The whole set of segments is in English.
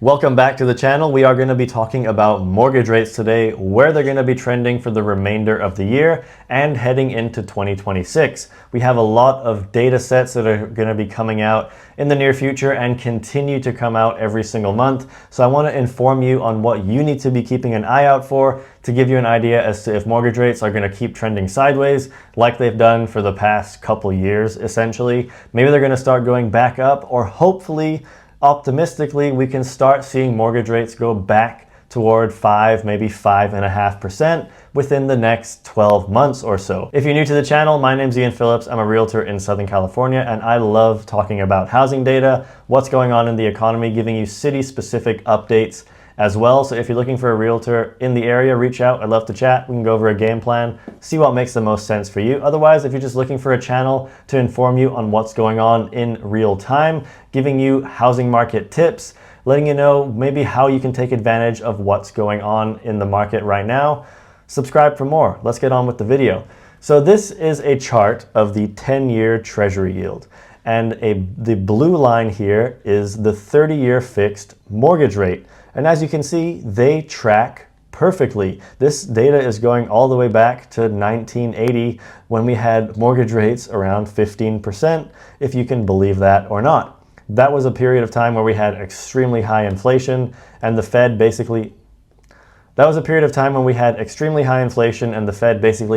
Welcome back to the channel. We are going to be talking about mortgage rates today, where they're going to be trending for the remainder of the year and heading into 2026. We have a lot of data sets that are going to be coming out in the near future and continue to come out every single month. So I want to inform you on what you need to be keeping an eye out for to give you an idea as to if mortgage rates are going to keep trending sideways like they've done for the past couple years, essentially. Maybe they're going to start going back up, or hopefully optimistically, we can start seeing mortgage rates go back toward 5, maybe 5.5% within the next 12 months or so. If you're new to the channel, my name's Ian Phillips. I'm a realtor in Southern California, and I love talking about housing data, what's going on in the economy, giving you city-specific updates as well. So if you're looking for a realtor in the area, reach out. I'd love to chat. We can go over a game plan, see what makes the most sense for you. Otherwise, if you're just looking for a channel to inform you on what's going on in real time, giving you housing market tips, letting you know maybe how you can take advantage of what's going on in the market right now, subscribe for more. Let's get on with the video. So this is a chart of the 10-year Treasury yield. And the blue line here is the 30-year fixed mortgage rate. And as you can see, they track perfectly. This data is going all the way back to 1980 when we had mortgage rates around 15%, if you can believe that or not. That was a period of time where we had extremely high inflation and the Fed basically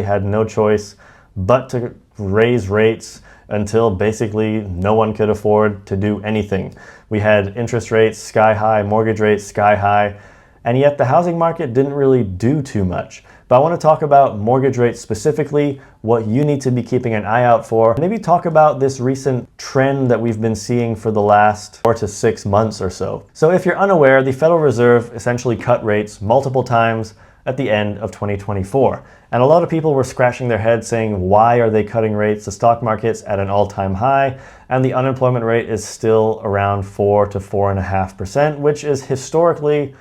had no choice but to raise rates until basically no one could afford to do anything. We had interest rates sky high, mortgage rates sky high, and yet the housing market didn't really do too much. But I want to talk about mortgage rates specifically, what you need to be keeping an eye out for, maybe talk about this recent trend that we've been seeing for the last 4 to 6 months or so. So if you're unaware, the Federal Reserve essentially cut rates multiple times at the end of 2024. And a lot of people were scratching their heads saying, why are they cutting rates? The stock market's at an all-time high, and the unemployment rate is still around 4 to 4.5%, which is historically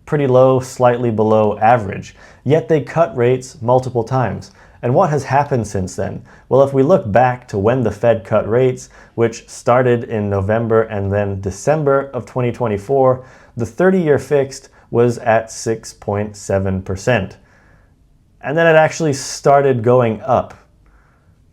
pretty low, slightly below average. Yet they cut rates multiple times. And what has happened since then? Well, if we look back to when the Fed cut rates, which started in November and then December of 2024, the 30-year fixed was at 6.7%. And then it actually started going up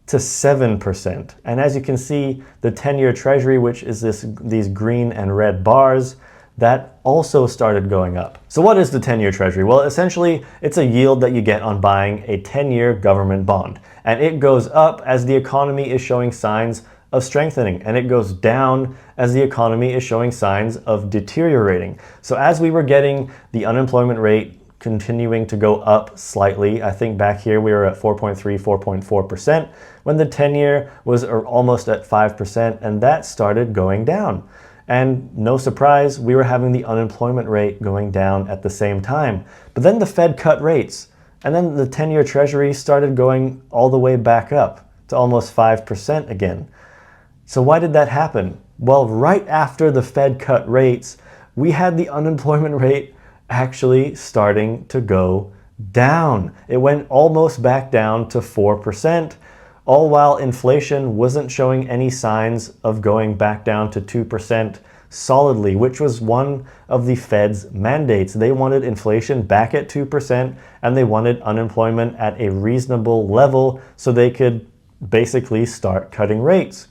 to 7%. And as you can see, the 10-year Treasury, which is these green and red bars, that also started going up. So what is the 10-year Treasury? Well, essentially, it's a yield that you get on buying a 10-year government bond. And it goes up as the economy is showing signs of strengthening, and it goes down as the economy is showing signs of deteriorating. So as we were getting the unemployment rate continuing to go up slightly, I think back here we were at 4.3, 4.4%, when the 10-year was almost at 5%, and that started going down. And no surprise, we were having the unemployment rate going down at the same time. But then the Fed cut rates, and then the 10-year Treasury started going all the way back up to almost 5% again. So why did that happen? Well, right after the Fed cut rates, we had the unemployment rate actually starting to go down. It went almost back down to 4%, all while inflation wasn't showing any signs of going back down to 2% solidly, which was one of the Fed's mandates. They wanted inflation back at 2%, and they wanted unemployment at a reasonable level so they could basically start cutting rates.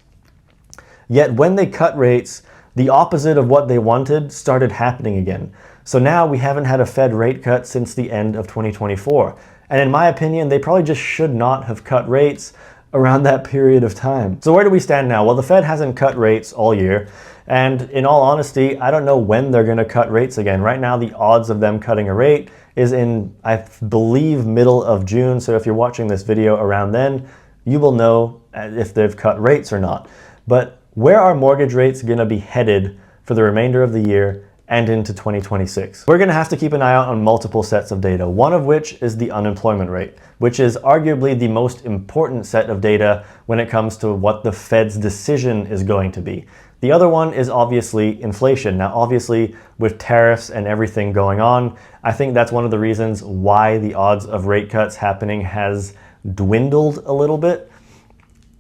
Yet when they cut rates, the opposite of what they wanted started happening again. So now we haven't had a Fed rate cut since the end of 2024. And in my opinion, they probably just should not have cut rates around that period of time. So where do we stand now? Well, the Fed hasn't cut rates all year. And in all honesty, I don't know when they're going to cut rates again. Right now, the odds of them cutting a rate is in, I believe, middle of June. So if you're watching this video around then, you will know if they've cut rates or not. But where are mortgage rates going to be headed for the remainder of the year and into 2026? We're going to have to keep an eye out on multiple sets of data, one of which is the unemployment rate, which is arguably the most important set of data when it comes to what the Fed's decision is going to be. The other one is obviously inflation. Now, obviously, with tariffs and everything going on, I think that's one of the reasons why the odds of rate cuts happening has dwindled a little bit.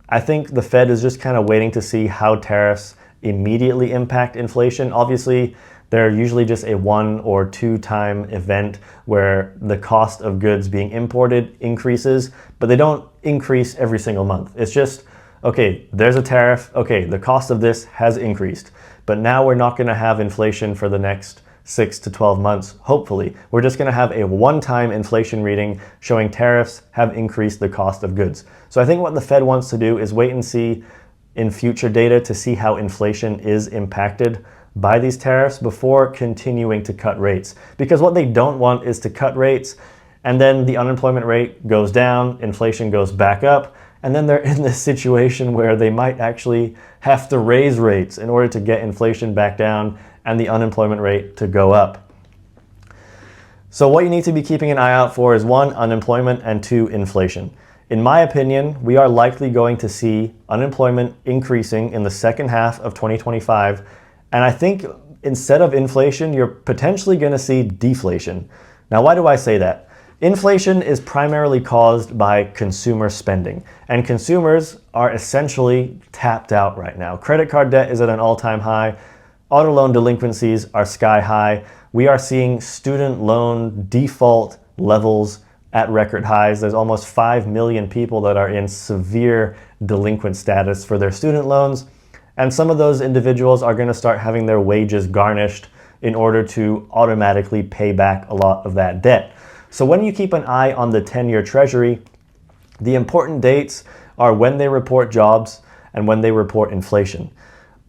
I think the Fed is just kind of waiting to see how tariffs immediately impact inflation. Obviously, They're usually just a 1 or 2 time event where the cost of goods being imported increases, but they don't increase every single month. It's just, okay, there's a tariff, okay, the cost of this has increased, but now we're not gonna have inflation for the next 6 to 12 months, hopefully. We're just gonna have a one-time inflation reading showing tariffs have increased the cost of goods. So I think what the Fed wants to do is wait and see in future data to see how inflation is impacted by these tariffs before continuing to cut rates. Because what they don't want is to cut rates and then the unemployment rate goes down, inflation goes back up, and then they're in this situation where they might actually have to raise rates in order to get inflation back down and the unemployment rate to go up. So what you need to be keeping an eye out for is 1, unemployment, and 2, inflation. In my opinion, we are likely going to see unemployment increasing in the second half of 2025. And I think instead of inflation, you're potentially going to see deflation. Now, why do I say that? Inflation is primarily caused by consumer spending, and consumers are essentially tapped out right now. Credit card debt is at an all-time high. Auto loan delinquencies are sky high. We are seeing student loan default levels at record highs. There's almost 5 million people that are in severe delinquent status for their student loans. And some of those individuals are going to start having their wages garnished in order to automatically pay back a lot of that debt. So when you keep an eye on the 10-year Treasury, the important dates are when they report jobs and when they report inflation.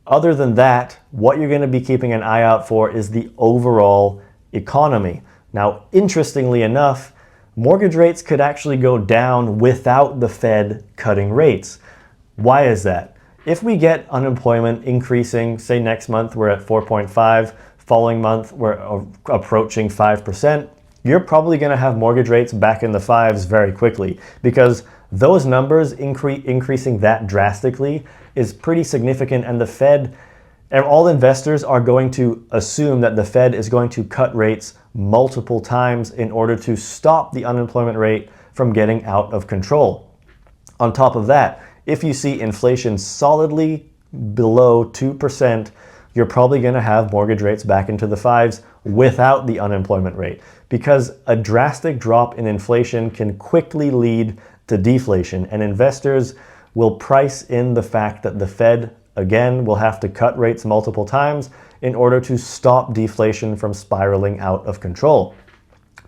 Other than that, what you're going to be keeping an eye out for is the overall economy. Now, interestingly enough, mortgage rates could actually go down without the Fed cutting rates. Why is that? If we get unemployment increasing, say next month we're at 4.5, following month we're approaching 5%, you're probably going to have mortgage rates back in the 5s very quickly, because those numbers increasing that drastically is pretty significant, and the Fed and all investors are going to assume that the Fed is going to cut rates multiple times in order to stop the unemployment rate from getting out of control. On top of that, if you see inflation solidly below 2%, you're probably going to have mortgage rates back into the 5s without the unemployment rate, because a drastic drop in inflation can quickly lead to deflation, and investors will price in the fact that the Fed, again, will have to cut rates multiple times in order to stop deflation from spiraling out of control.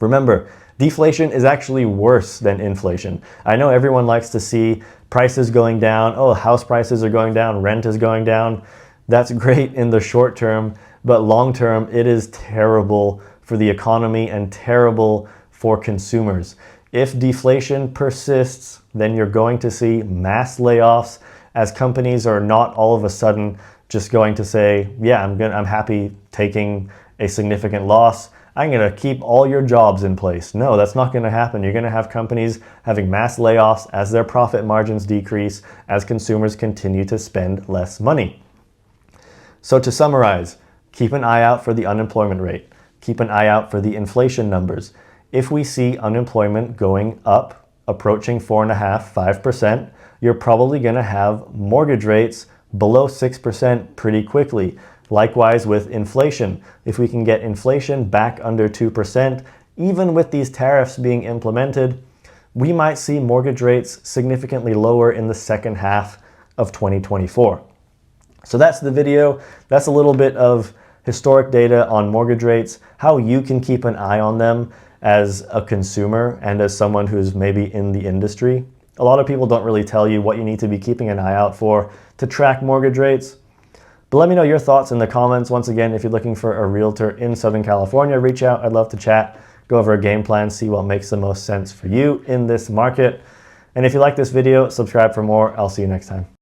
Remember, deflation is actually worse than inflation. I know everyone likes to see prices going down. Oh, house prices are going down, rent is going down. That's great in the short term, but long term, it is terrible for the economy and terrible for consumers. If deflation persists, then you're going to see mass layoffs, as companies are not all of a sudden just going to say, yeah, I'm happy taking a significant loss. I'm going to keep all your jobs in place. No, that's not going to happen. You're going to have companies having mass layoffs as their profit margins decrease, as consumers continue to spend less money. So to summarize, keep an eye out for the unemployment rate. Keep an eye out for the inflation numbers. If we see unemployment going up, approaching 4.5%, 5%, you're probably going to have mortgage rates below 6% pretty quickly. Likewise with inflation. If we can get inflation back under 2%, even with these tariffs being implemented, we might see mortgage rates significantly lower in the second half of 2024. So that's the video. That's a little bit of historic data on mortgage rates, how you can keep an eye on them as a consumer and as someone who's maybe in the industry. A lot of people don't really tell you what you need to be keeping an eye out for to track mortgage rates. But let me know your thoughts in the comments. Once again, if you're looking for a realtor in Southern California, reach out. I'd love to chat, go over a game plan, see what makes the most sense for you in this market. And if you like this video, subscribe for more. I'll see you next time.